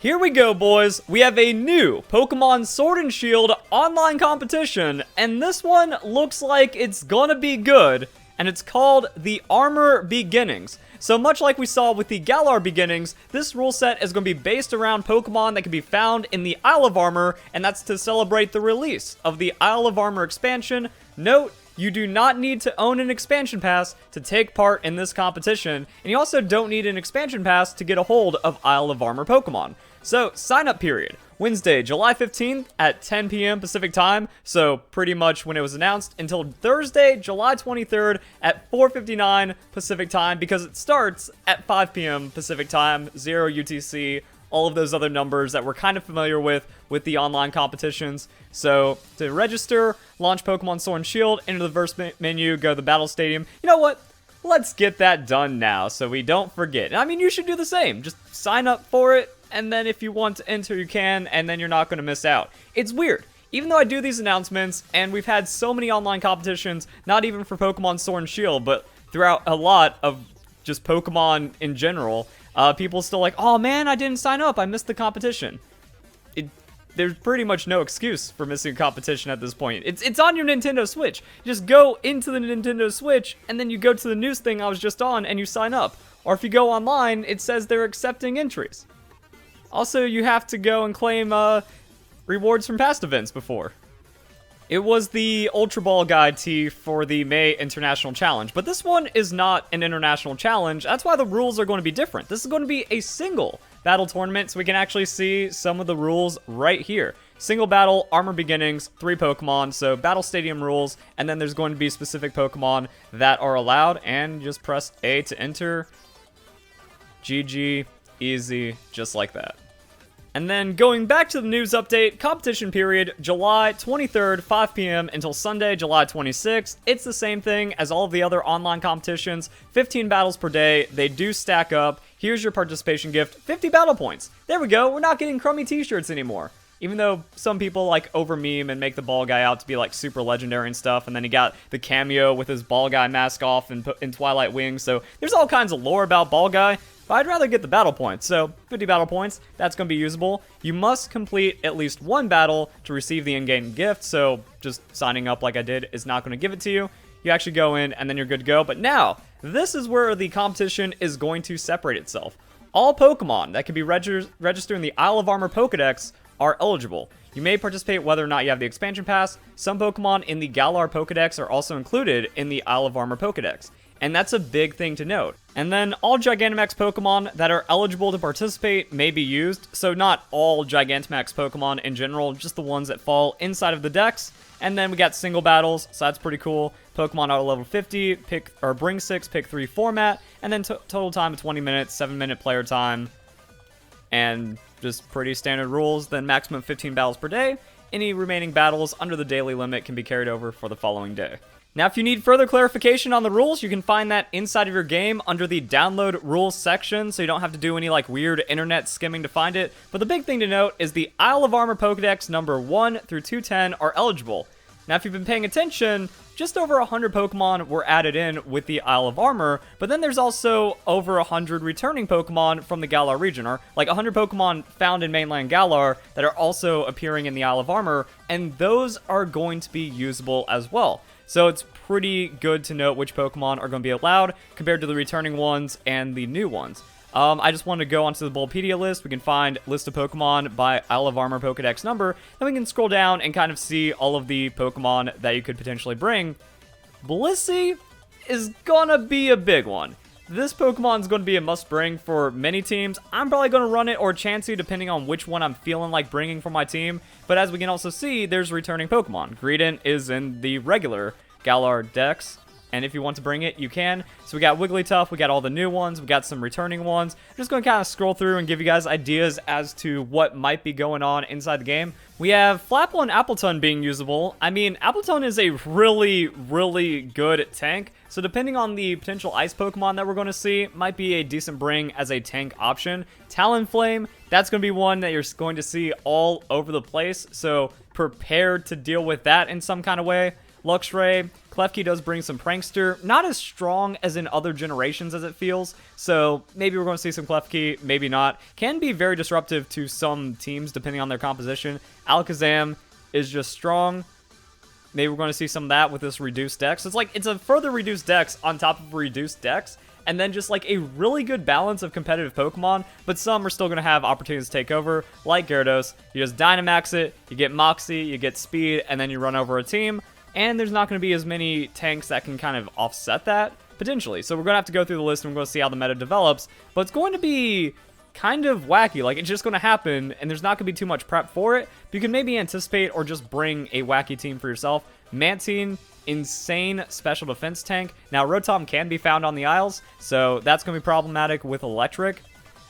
Here we go, boys. We have a new Pokemon Sword and Shield online competition, and this one looks like it's gonna be good, and it's called the Armor Beginnings. So much like we saw with the Galar Beginnings, this rule set is going to be based around Pokemon that can be found in the Isle of Armor, and that's to celebrate the release of the Isle of Armor expansion. Note, you do not need to own an expansion pass to take part in this competition, and you also don't need an expansion pass to get a hold of Isle of Armor Pokemon. So, sign up period. Wednesday, July 15th at 10 p.m. Pacific time, so pretty much when it was announced, until Thursday, July 23rd at 4:59 Pacific time, because it starts at 5 p.m. Pacific time, 0 UTC, all of those other numbers that we're kind of familiar with the online competitions. So, to register, launch Pokemon Sword and Shield, enter the verse menu, go to the Battle Stadium. You know what? Let's get that done now so we don't forget. I mean, you should do the same. Just sign up for it, and then if you want to enter, you can, and then you're not going to miss out. It's weird. Even though I do these announcements, and we've had so many online competitions, not even for Pokemon Sword and Shield, but throughout a lot of just Pokemon in general, people still like, oh man, I didn't sign up, I missed the competition. There's pretty much no excuse for missing a competition at this point. It's on your Nintendo Switch. You just go into the Nintendo Switch, and then you go to the news thing I was just on, and you sign up. Or if you go online, it says they're accepting entries. Also, you have to go and claim rewards from past events before. It was the Ultra Ball Guide tee for the May International Challenge, but this one is not an international challenge. That's why the rules are going to be different. This is going to be a single battle tournament, so we can actually see some of the rules right here. Single battle, Armor Beginnings, 3 Pokemon, so Battle Stadium rules, and then there's going to be specific Pokemon that are allowed, and just press A to enter. GG, easy, just like that. And then going back to the news update, competition period, July 23rd, 5 p.m. until Sunday, July 26th. It's the same thing as all of the other online competitions. 15 battles per day. They do stack up. Here's your participation gift, 50 battle points. There we go. We're not getting crummy t-shirts anymore. Even though some people like over meme and make the ball guy out to be like super legendary and stuff, and then he got the cameo with his ball guy mask off in Twilight Wings, so there's all kinds of lore about ball guy. But I'd rather get the battle points, so 50 battle points, that's going to be usable. You must complete at least one battle to receive the in-game gift, so just signing up like I did is not going to give it to you. You actually go in, and then you're good to go. But now, this is where the competition is going to separate itself. All Pokemon that can be registered in the Isle of Armor Pokedex are eligible. You may participate whether or not you have the expansion pass. Some Pokemon in the Galar Pokedex are also included in the Isle of Armor Pokedex. And that's a big thing to note. And then all Gigantamax Pokemon that are eligible to participate may be used. So not all Gigantamax Pokemon in general, just the ones that fall inside of the dex. And then we got single battles, so that's pretty cool. Pokemon auto level 50, bring 6, pick 3 format, and then total time of 20 minutes, 7-minute player time, and just pretty standard rules. Then maximum 15 battles per day. Any remaining battles under the daily limit can be carried over for the following day. Now, if you need further clarification on the rules, you can find that inside of your game under the download rules section, so you don't have to do any like weird internet skimming to find it. But the big thing to note is the Isle of Armor Pokedex number 1 through 210 are eligible. Now, if you've been paying attention, just over 100 Pokemon were added in with the Isle of Armor, but then there's also over 100 returning Pokemon from the Galar region, or like 100 Pokemon found in mainland Galar that are also appearing in the Isle of Armor, and those are going to be usable as well. So it's pretty good to note which Pokemon are going to be allowed compared to the returning ones and the new ones. I just wanted to go onto the Bulbapedia list. We can find list of Pokemon by Isle of Armor Pokedex number. Then we can scroll down and kind of see all of the Pokemon that you could potentially bring. Blissey is gonna be a big one. This Pokemon is going to be a must-bring for many teams. I'm probably going to run it or Chansey depending on which one I'm feeling like bringing for my team. But as we can also see, there's returning Pokemon. Greedent is in the regular Galar Dex, and if you want to bring it, you can. So we got Wigglytuff, we got all the new ones, we got some returning ones. I'm just going to kind of scroll through and give you guys ideas as to what might be going on inside the game. We have Flapple and Appletun being usable. I mean, Appletun is a really, really good tank, so depending on the potential ice Pokemon that we're going to see, might be a decent bring as a tank option. Talonflame, that's going to be one that you're going to see all over the place, so prepare to deal with that in some kind of way. Luxray, Klefki does bring some Prankster, not as strong as in other generations as it feels, so maybe we're going to see some Klefki, maybe not. Can be very disruptive to some teams depending on their composition. Alakazam is just strong. Maybe we're going to see some of that with this reduced dex. It's a further reduced dex on top of reduced dex, and then just like a really good balance of competitive Pokemon, but some are still going to have opportunities to take over, like Gyarados. You just Dynamax it, you get Moxie, you get Speed, and then you run over a team, and there's not going to be as many tanks that can kind of offset that, potentially. So we're going to have to go through the list and we're going to see how the meta develops, but it's going to be kind of wacky. Like, it's just going to happen, and there's not going to be too much prep for it, but you can maybe anticipate or just bring a wacky team for yourself. Mantine, insane special defense tank. Now, Rotom can be found on the Isles, so that's going to be problematic with Electric.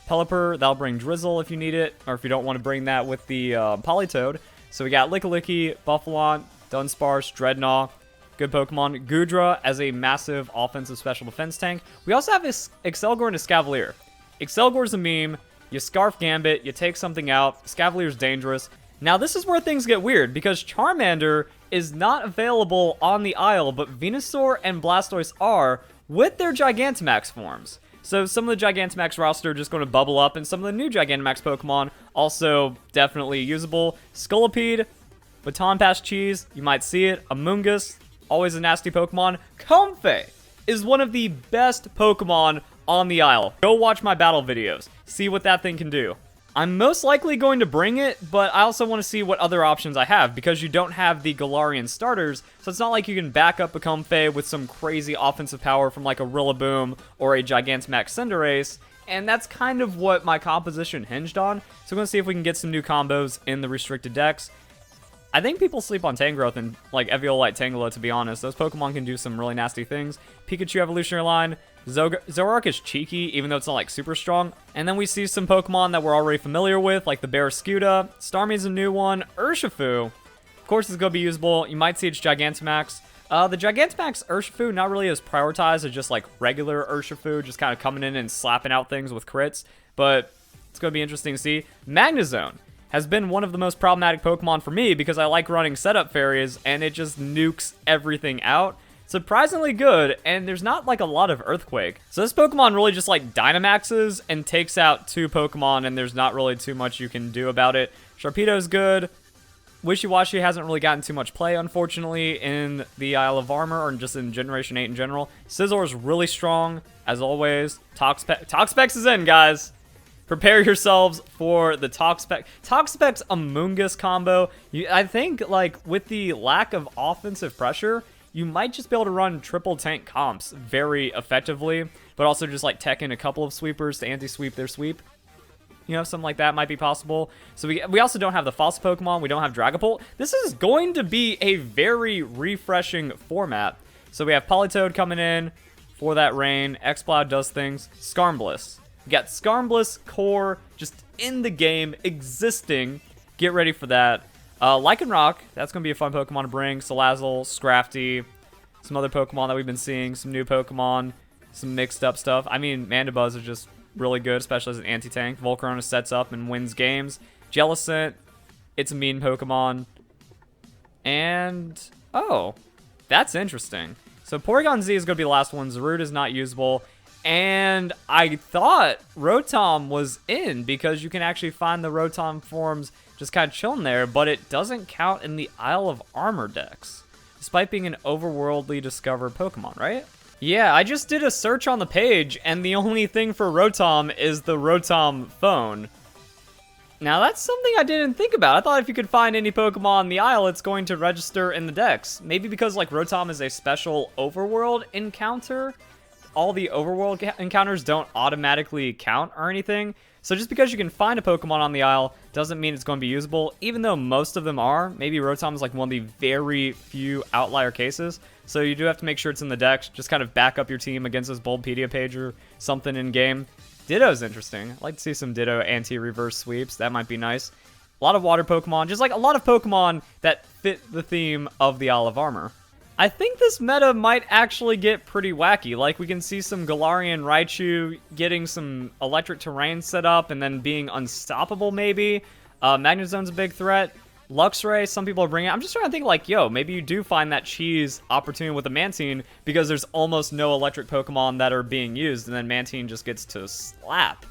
Pelipper, that'll bring Drizzle if you need it, or if you don't want to bring that with the Politoed. So we got Lickilicky, Buffalon, Dunsparce, Dreadnought, good Pokemon. Goodra as a massive offensive special defense tank. We also have Excelgor and Escavalier. Excelgor's a meme. You Scarf Gambit, you take something out. Escavalier's dangerous. Now, this is where things get weird, because Charmander is not available on the Isle, but Venusaur and Blastoise are, with their Gigantamax forms. So some of the Gigantamax roster are just going to bubble up, and some of the new Gigantamax Pokemon also definitely usable. Scolipede, Baton Pass Cheese, you might see it. Amoonguss, always a nasty Pokemon. Comfey is one of the best Pokemon on the Isle. Go watch my battle videos. See what that thing can do. I'm most likely going to bring it, but I also want to see what other options I have, because you don't have the Galarian starters, so it's not like you can back up a Comfey with some crazy offensive power from like a Rillaboom or a Gigantamax Cinderace, and that's kind of what my composition hinged on. So we're going to see if we can get some new combos in the restricted decks. I think people sleep on Tangrowth and like Eviolite Tangela, to be honest. Those Pokemon can do some really nasty things. Pikachu Evolutionary Line. Zoroark is cheeky, even though it's not like super strong. And then we see some Pokemon that we're already familiar with, like the Barraskewda. Starmie's a new one. Urshifu, of course, is going to be usable. You might see its Gigantamax. The Gigantamax Urshifu not really as prioritized as just like regular Urshifu, just kind of coming in and slapping out things with crits. But it's going to be interesting to see. Magnezone has been one of the most problematic Pokemon for me because I like running setup fairies, and it just nukes everything out. Surprisingly good, and there's not like a lot of Earthquake. So this Pokemon really just like Dynamaxes and takes out two Pokemon, and there's not really too much you can do about it. Sharpedo's good. Wishiwashi hasn't really gotten too much play, unfortunately, in the Isle of Armor, or just in Generation 8 in general. Scizor's really strong, as always. Toxapex is in, guys. Prepare yourselves for the Toxapex. Toxapex Amoonguss combo. I think, like, with the lack of offensive pressure, you might just be able to run triple tank comps very effectively, but also just like tech in a couple of sweepers to anti-sweep their sweep. You know, something like that might be possible. So we also don't have the fossil Pokemon. We don't have Dragapult. This is going to be a very refreshing format. So we have Politoed coming in for that rain. Exploud does things. Skarmobliss. We got Skarmobliss core just in the game, existing. Get ready for that. Lycanroc, that's going to be a fun Pokemon to bring. Salazzle, Scrafty, some other Pokemon that we've been seeing, some new Pokemon, some mixed up stuff. I mean, Mandibuzz is just really good, especially as an anti-tank. Volcarona sets up and wins games. Jellicent, it's a mean Pokemon. And, oh, that's interesting. So Porygon Z is going to be the last one. Zarude is not usable. And I thought Rotom was in because you can actually find the Rotom forms just kind of chilling there, but it doesn't count in the Isle of Armor decks, despite being an overworldly discovered Pokemon, right? Yeah, I just did a search on the page, and the only thing for Rotom is the Rotom phone. Now, that's something I didn't think about. I thought if you could find any Pokemon on the Isle, it's going to register in the decks. Maybe because, like, Rotom is a special overworld encounter. All the overworld encounters don't automatically count or anything. So just because you can find a Pokemon on the Isle doesn't mean it's going to be usable, even though most of them are. Maybe Rotom is like one of the very few outlier cases. So you do have to make sure it's in the deck. Just kind of back up your team against this Bulbapedia page or something in game. Ditto's interesting. I'd like to see some Ditto anti-reverse sweeps. That might be nice. A lot of water Pokemon. Just like a lot of Pokemon that fit the theme of the Isle of Armor. I think this meta might actually get pretty wacky. Like, we can see some Galarian Raichu getting some electric terrain set up and then being unstoppable, maybe. Magnezone's a big threat. Luxray, some people are bringing it. I'm just trying to think like, yo, maybe you do find that cheese opportunity with the Mantine because there's almost no electric Pokemon that are being used, and then Mantine just gets to slap.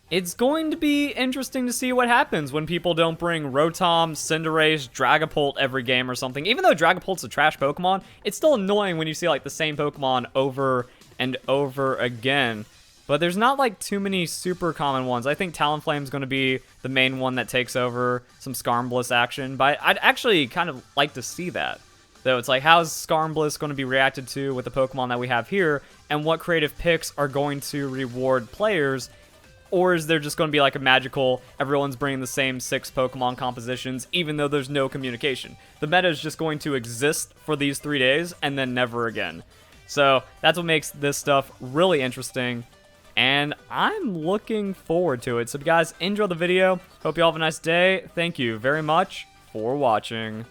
It's going to be interesting to see what happens when people don't bring Rotom, Cinderace, Dragapult every game or something. Even though Dragapult's a trash Pokemon, it's still annoying when you see like the same Pokemon over and over again. But there's not like too many super common ones. I think Talonflame's going to be the main one that takes over some Skarmbliss action. But I'd actually kind of like to see that. Though it's like, how's Skarmbliss going to be reacted to with the Pokemon that we have here? And what creative picks are going to reward players? Or is there just going to be like a magical, everyone's bringing the same 6 Pokemon compositions, even though there's no communication? The meta is just going to exist for these 3 days and then never again. So that's what makes this stuff really interesting. And I'm looking forward to it. So if you guys enjoyed the video, hope you all have a nice day. Thank you very much for watching.